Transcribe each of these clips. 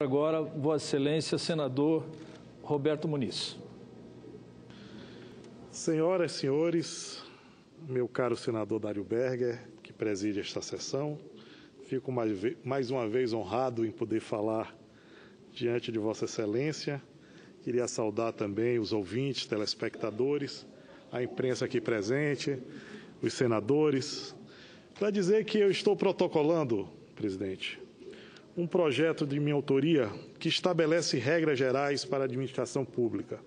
Agora, Vossa Excelência, senador Roberto Muniz. Senhoras e senhores, meu caro senador Dário Berger, que preside esta sessão, fico mais uma vez honrado em poder falar diante de Vossa Excelência. Queria saudar também os ouvintes, telespectadores, a imprensa aqui presente, os senadores, para dizer que eu estou protocolando, presidente, um projeto de minha autoria que estabelece regras gerais para a administração pública.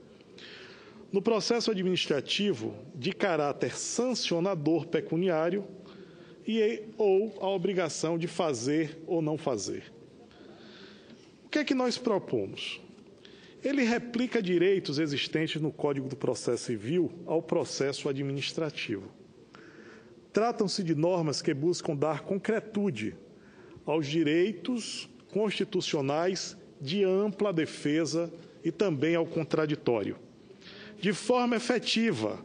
No processo administrativo de caráter sancionador pecuniário ou a obrigação de fazer ou não fazer. O que é que nós propomos? Ele replica direitos existentes no Código do Processo Civil ao processo administrativo. Tratam-se de normas que buscam dar concretude aos direitos constitucionais de ampla defesa e também ao contraditório, de forma efetiva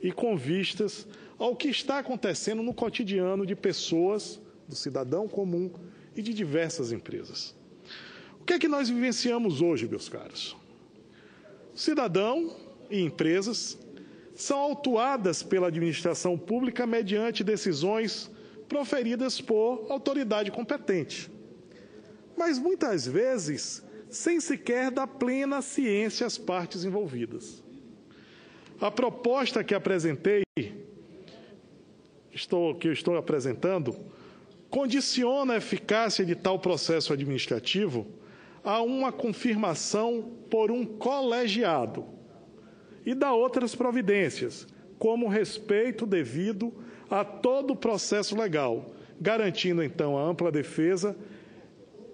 e com vistas ao que está acontecendo no cotidiano de pessoas, do cidadão comum e de diversas empresas. O que é que nós vivenciamos hoje, meus caros? Cidadão e empresas são autuadas pela administração pública mediante decisões proferidas por autoridade competente, mas muitas vezes sem sequer dar plena ciência às partes envolvidas. A proposta que apresentei, que eu estou apresentando, condiciona a eficácia de tal processo administrativo a uma confirmação por um colegiado e dá outras providências, como respeito devido a todo o processo legal, garantindo, então, a ampla defesa,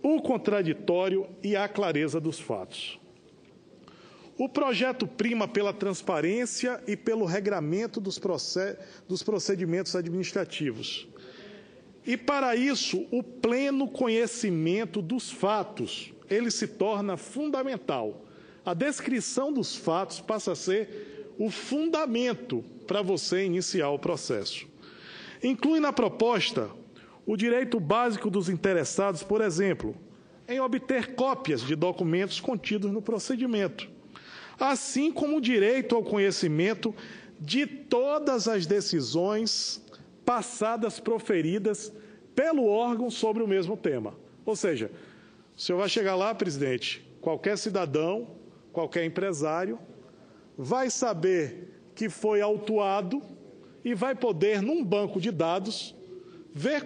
o contraditório e a clareza dos fatos. O projeto prima pela transparência e pelo regramento dos procedimentos administrativos. E, para isso, o pleno conhecimento dos fatos, ele se torna fundamental. A descrição dos fatos passa a ser o fundamento para você iniciar o processo. Inclui na proposta o direito básico dos interessados, por exemplo, em obter cópias de documentos contidos no procedimento, assim como o direito ao conhecimento de todas as decisões passadas proferidas pelo órgão sobre o mesmo tema. Ou seja, o senhor vai chegar lá, presidente, qualquer cidadão, qualquer empresário, vai saber que foi autuado e vai poder, num banco de dados, ver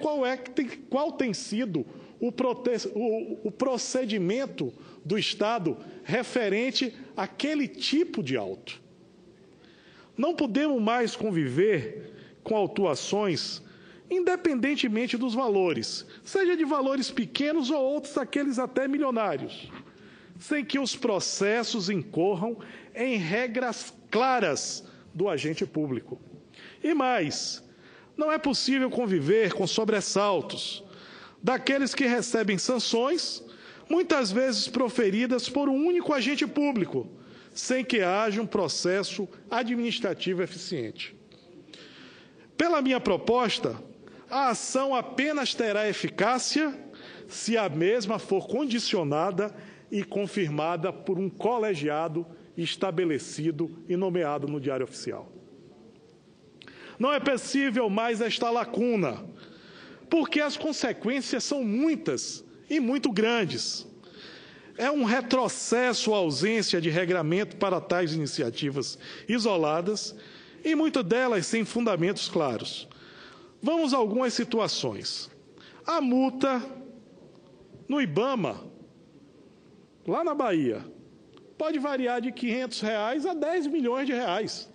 qual tem sido o procedimento do Estado referente àquele tipo de auto. Não podemos mais conviver com autuações, independentemente dos valores, seja de valores pequenos ou outros, aqueles até milionários, sem que os processos incorram em regras claras do agente público. E mais, não é possível conviver com sobressaltos daqueles que recebem sanções, muitas vezes proferidas por um único agente público, sem que haja um processo administrativo eficiente. Pela minha proposta, a ação apenas terá eficácia se a mesma for condicionada e confirmada por um colegiado estabelecido e nomeado no Diário Oficial. Não é possível mais esta lacuna, porque as consequências são muitas e muito grandes. É um retrocesso a ausência de regramento para tais iniciativas isoladas e muitas delas sem fundamentos claros. Vamos a algumas situações. A multa no IBAMA, lá na Bahia, pode variar de R$500 a 10 milhões de reais.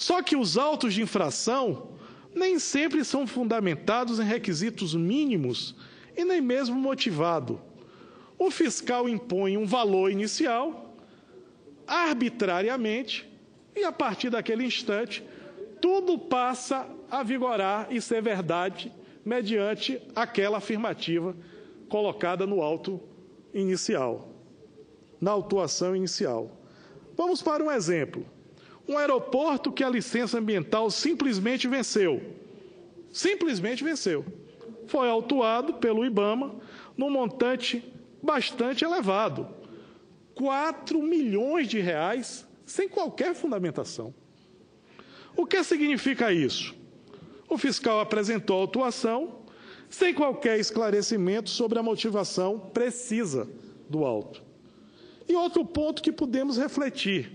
Só que os autos de infração nem sempre são fundamentados em requisitos mínimos e nem mesmo motivado. O fiscal impõe um valor inicial, arbitrariamente, e a partir daquele instante, tudo passa a vigorar e ser verdade mediante aquela afirmativa colocada no auto inicial, na autuação inicial. Vamos para um exemplo. Um aeroporto que a licença ambiental simplesmente venceu. Simplesmente venceu. Foi autuado pelo IBAMA num montante bastante elevado, R$ 4 milhões sem qualquer fundamentação. O que significa isso? O fiscal apresentou a autuação sem qualquer esclarecimento sobre a motivação precisa do auto. E outro ponto que podemos refletir: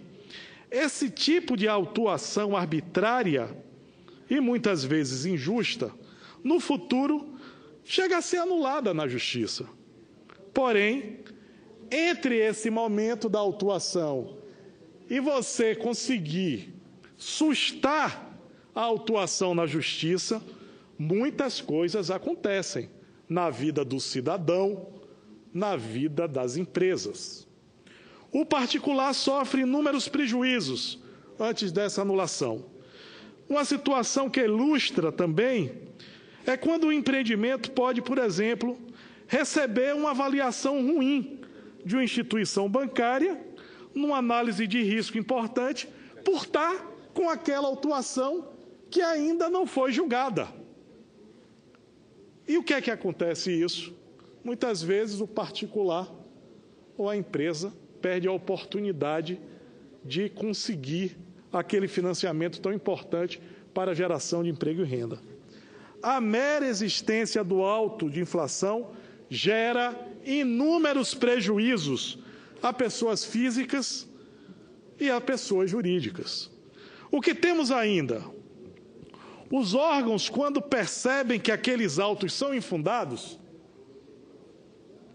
esse tipo de autuação arbitrária e muitas vezes injusta, no futuro, chega a ser anulada na Justiça. Porém, entre esse momento da autuação e você conseguir sustar a autuação na Justiça, muitas coisas acontecem na vida do cidadão, na vida das empresas. O particular sofre inúmeros prejuízos antes dessa anulação. Uma situação que ilustra também é quando o empreendimento pode, por exemplo, receber uma avaliação ruim de uma instituição bancária, numa análise de risco importante, por estar com aquela autuação que ainda não foi julgada. E o que é que acontece isso? Muitas vezes o particular ou a empresa perde a oportunidade de conseguir aquele financiamento tão importante para a geração de emprego e renda. A mera existência do auto de inflação gera inúmeros prejuízos a pessoas físicas e a pessoas jurídicas. O que temos ainda? Os órgãos, quando percebem que aqueles autos são infundados,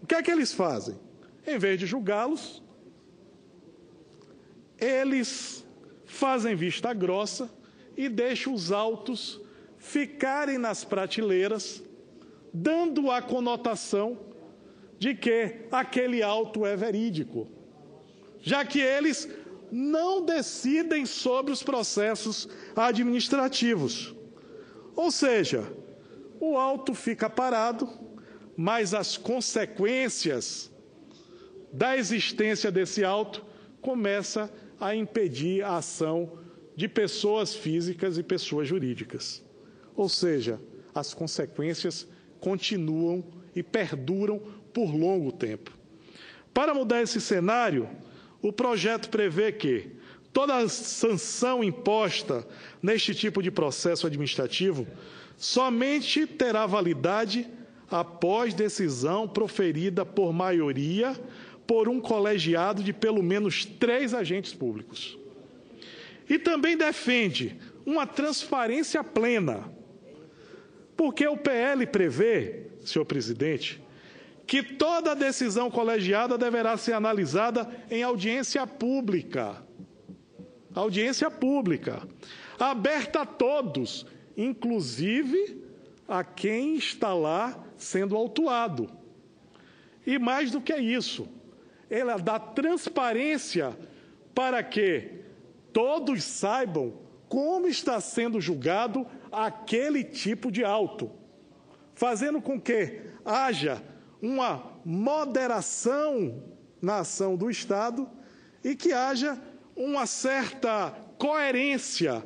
o que é que eles fazem? Em vez de julgá-los, eles fazem vista grossa e deixam os autos ficarem nas prateleiras, dando a conotação de que aquele auto é verídico, já que eles não decidem sobre os processos administrativos. Ou seja, o auto fica parado, mas as consequências da existência desse auto começam a impedir a ação de pessoas físicas e pessoas jurídicas. Ou seja, as consequências continuam e perduram por longo tempo. Para mudar esse cenário, o projeto prevê que toda sanção imposta neste tipo de processo administrativo somente terá validade após decisão proferida por maioria por um colegiado de pelo menos 3 agentes públicos. E também defende uma transparência plena, porque o PL prevê, senhor presidente, que toda decisão colegiada deverá ser analisada em audiência pública. Audiência pública, aberta a todos, inclusive a quem está lá sendo autuado. E mais do que isso, ela dá transparência para que todos saibam como está sendo julgado aquele tipo de auto, fazendo com que haja uma moderação na ação do Estado e que haja uma certa coerência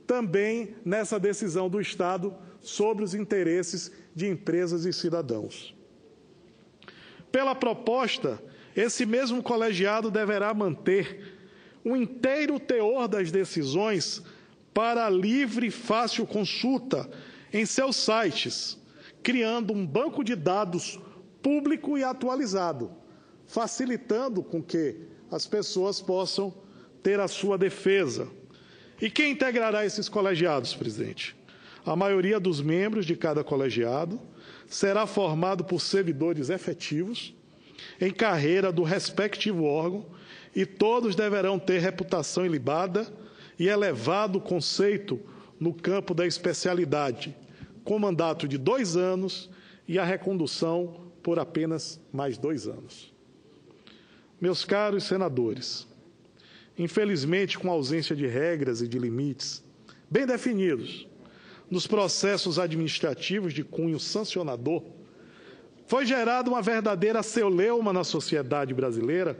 também nessa decisão do Estado sobre os interesses de empresas e cidadãos. Pela proposta, esse mesmo colegiado deverá manter o inteiro teor das decisões para livre e fácil consulta em seus sites, criando um banco de dados público e atualizado, facilitando com que as pessoas possam ter a sua defesa. E quem integrará esses colegiados, presidente? A maioria dos membros de cada colegiado será formado por servidores efetivos em carreira do respectivo órgão e todos deverão ter reputação ilibada e elevado conceito no campo da especialidade, com mandato de 2 anos e a recondução por apenas mais 2 anos. Meus caros senadores, infelizmente, com a ausência de regras e de limites bem definidos nos processos administrativos de cunho sancionador, foi gerada uma verdadeira celeuma na sociedade brasileira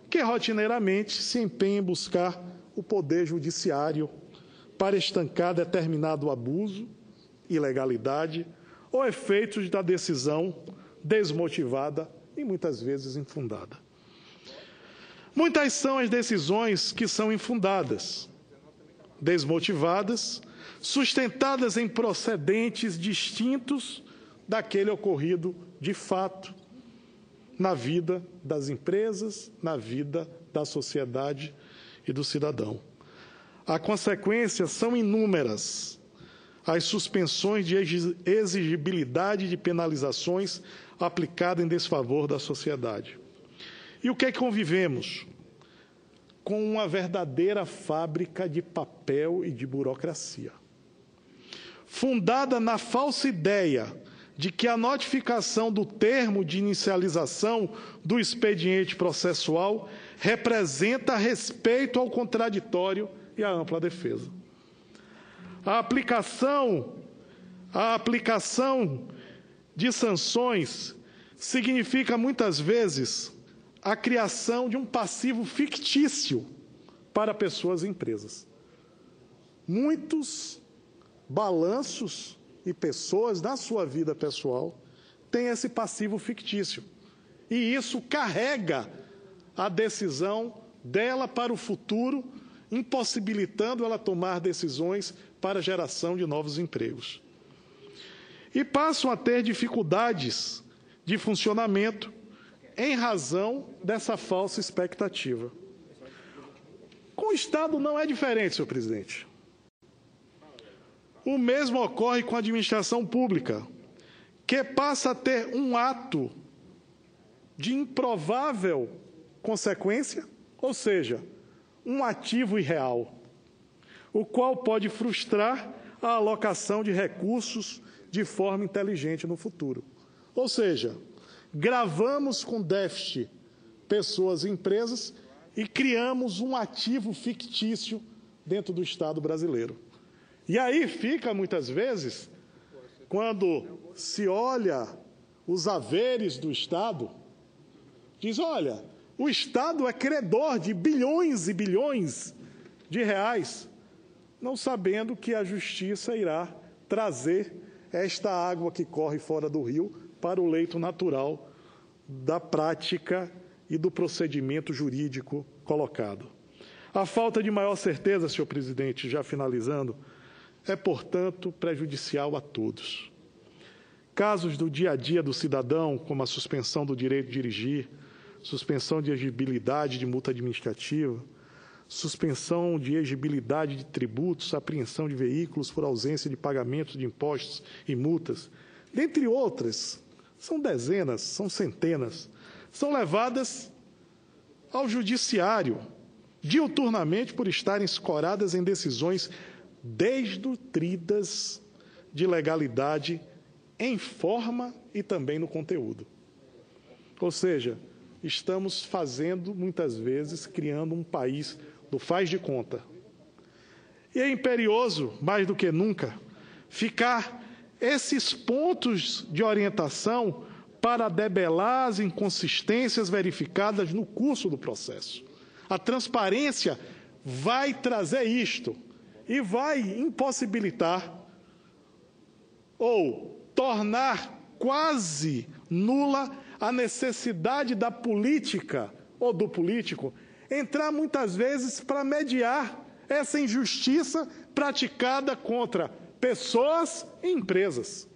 que rotineiramente se empenha em buscar o poder judiciário para estancar determinado abuso, ilegalidade ou efeitos da decisão desmotivada e muitas vezes infundada. Muitas são as decisões que são infundadas, desmotivadas, sustentadas em procedentes distintos daquele ocorrido de fato na vida das empresas, na vida da sociedade e do cidadão. As consequências são inúmeras. As suspensões de exigibilidade de penalizações aplicadas em desfavor da sociedade. E o que é que convivemos? Com uma verdadeira fábrica de papel e de burocracia. Fundada na falsa ideia de que a notificação do termo de inicialização do expediente processual representa respeito ao contraditório e à ampla defesa. A aplicação de sanções significa, muitas vezes, a criação de um passivo fictício para pessoas e empresas. Muitos balanços e pessoas, na sua vida pessoal, têm esse passivo fictício. E isso carrega a decisão dela para o futuro, impossibilitando ela tomar decisões para a geração de novos empregos. E passam a ter dificuldades de funcionamento em razão dessa falsa expectativa. Com o Estado não é diferente, senhor presidente. O mesmo ocorre com a administração pública, que passa a ter um ato de improvável consequência, ou seja, um ativo irreal, o qual pode frustrar a alocação de recursos de forma inteligente no futuro. Ou seja, gravamos com déficit pessoas e empresas e criamos um ativo fictício dentro do Estado brasileiro. E aí fica, muitas vezes, quando se olha os haveres do Estado, diz, olha, o Estado é credor de bilhões e bilhões de reais, não sabendo que a Justiça irá trazer esta água que corre fora do rio para o leito natural da prática e do procedimento jurídico colocado. A falta de maior certeza, senhor presidente, já finalizando, é, portanto, prejudicial a todos. Casos do dia a dia do cidadão, como a suspensão do direito de dirigir, suspensão de exigibilidade de multa administrativa, suspensão de exigibilidade de tributos, apreensão de veículos por ausência de pagamentos de impostos e multas, dentre outras, são dezenas, são centenas, são levadas ao judiciário, diuturnamente por estarem escoradas em decisões desnutridas de legalidade em forma e também no conteúdo. Ou seja, estamos fazendo, muitas vezes, criando um país do faz de conta. E é imperioso, mais do que nunca, ficar esses pontos de orientação para debelar as inconsistências verificadas no curso do processo. A transparência vai trazer isto e vai impossibilitar ou tornar quase nula a necessidade da política ou do político entrar muitas vezes para mediar essa injustiça praticada contra pessoas e empresas.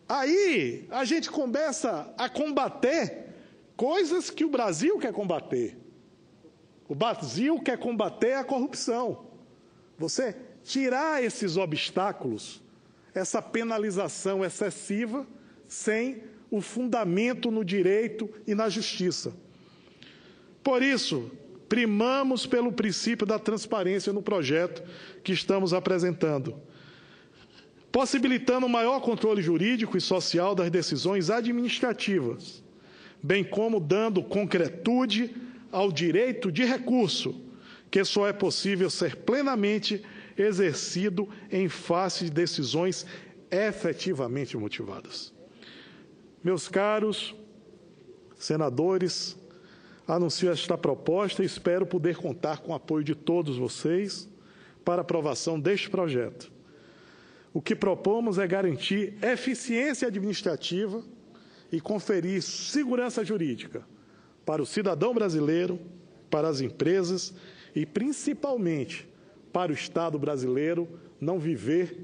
Aí a gente começa a combater coisas que o Brasil quer combater. O Brasil quer combater a corrupção. Você tirar esses obstáculos, essa penalização excessiva, sem o fundamento no direito e na justiça. Por isso, primamos pelo princípio da transparência no projeto que estamos apresentando, possibilitando um maior controle jurídico e social das decisões administrativas, bem como dando concretude ao direito de recurso, que só é possível ser plenamente exercido em face de decisões efetivamente motivadas. Meus caros senadores, anuncio esta proposta e espero poder contar com o apoio de todos vocês para aprovação deste projeto. o que propomos é garantir eficiência administrativa e conferir segurança jurídica para o cidadão brasileiro, para as empresas e, principalmente, para o Estado brasileiro não viver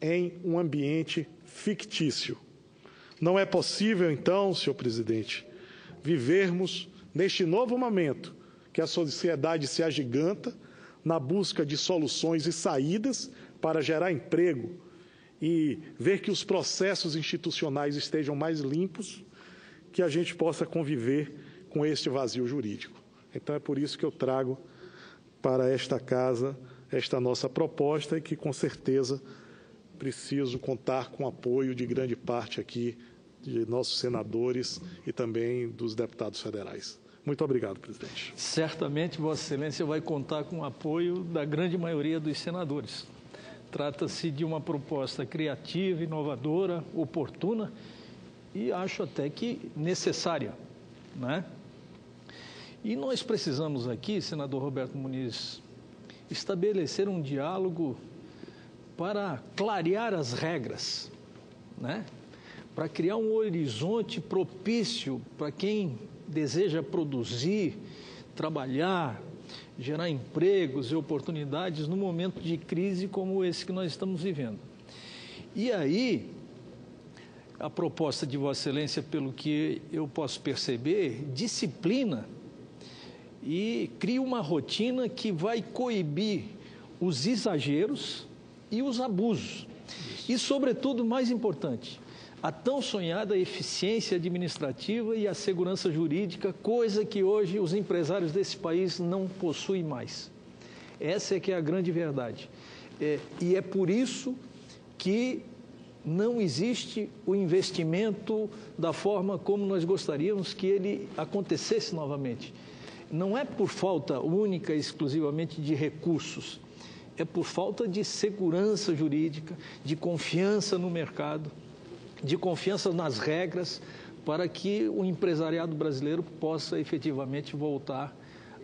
em um ambiente fictício. Não é possível, então, senhor presidente, vivermos neste novo momento que a sociedade se agiganta na busca de soluções e saídas para gerar emprego e ver que os processos institucionais estejam mais limpos, que a gente possa conviver com este vazio jurídico. Então, é por isso que eu trago para esta casa esta nossa proposta e que, com certeza, preciso contar com o apoio de grande parte aqui de nossos senadores e também dos deputados federais. Muito obrigado, presidente. Certamente, Vossa Excelência vai contar com o apoio da grande maioria dos senadores. Trata-se de uma proposta criativa, inovadora, oportuna e acho até que necessária, né? E nós precisamos aqui, senador Roberto Muniz, estabelecer um diálogo para clarear as regras, né? Para criar um horizonte propício para quem deseja produzir, trabalhar, gerar empregos e oportunidades num momento de crise como esse que nós estamos vivendo. E aí, a proposta de Vossa Excelência, pelo que eu posso perceber, disciplina e cria uma rotina que vai coibir os exageros e os abusos. E, sobretudo, mais importante, a tão sonhada eficiência administrativa e a segurança jurídica, coisa que hoje os empresários desse país não possuem mais. Essa é que é a grande verdade. E é por isso que não existe o investimento da forma como nós gostaríamos que ele acontecesse novamente. Não é por falta única e exclusivamente de recursos, é por falta de segurança jurídica, de confiança no mercado, de confiança nas regras, para que o empresariado brasileiro possa efetivamente voltar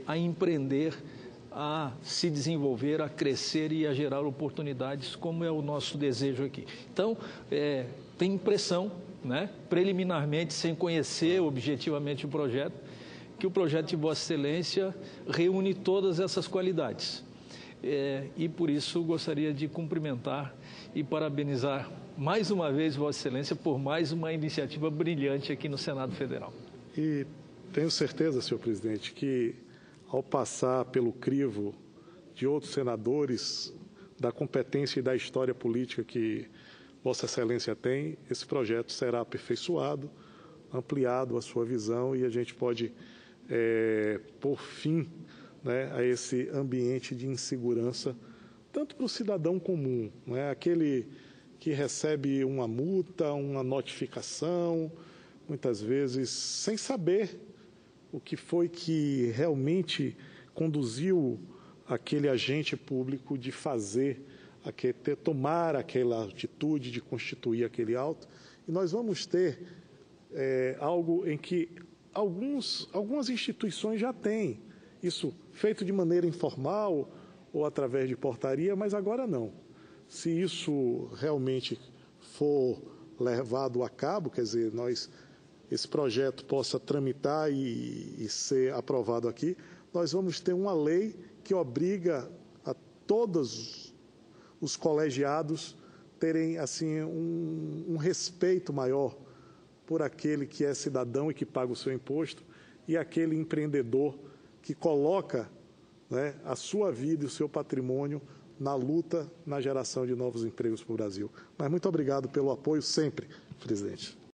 a empreender, a se desenvolver, a crescer e a gerar oportunidades, como é o nosso desejo aqui. Então, tem impressão, né, preliminarmente, sem conhecer objetivamente o projeto, que o projeto de Vossa Excelência reúne todas essas qualidades. E por isso gostaria de cumprimentar e parabenizar mais uma vez Vossa Excelência por mais uma iniciativa brilhante aqui no Senado Federal. E tenho certeza, senhor presidente, que ao passar pelo crivo de outros senadores, da competência e da história política que Vossa Excelência tem, esse projeto será aperfeiçoado, ampliado a sua visão e a gente pode pôr fim, né, a esse ambiente de insegurança, tanto para o cidadão comum, né, aquele que recebe uma multa, uma notificação, muitas vezes sem saber o que foi que realmente conduziu aquele agente público de tomar aquela atitude de constituir aquele auto. E nós vamos ter algo em que algumas instituições já têm isso feito de maneira informal ou através de portaria, mas agora não. Se isso realmente for levado a cabo, quer dizer, esse projeto possa tramitar e ser aprovado aqui, nós vamos ter uma lei que obriga a todos os colegiados terem assim um respeito maior por aquele que é cidadão e que paga o seu imposto e aquele empreendedor que coloca, né, a sua vida e o seu patrimônio na luta, na geração de novos empregos para o Brasil. Mas muito obrigado pelo apoio sempre, presidente.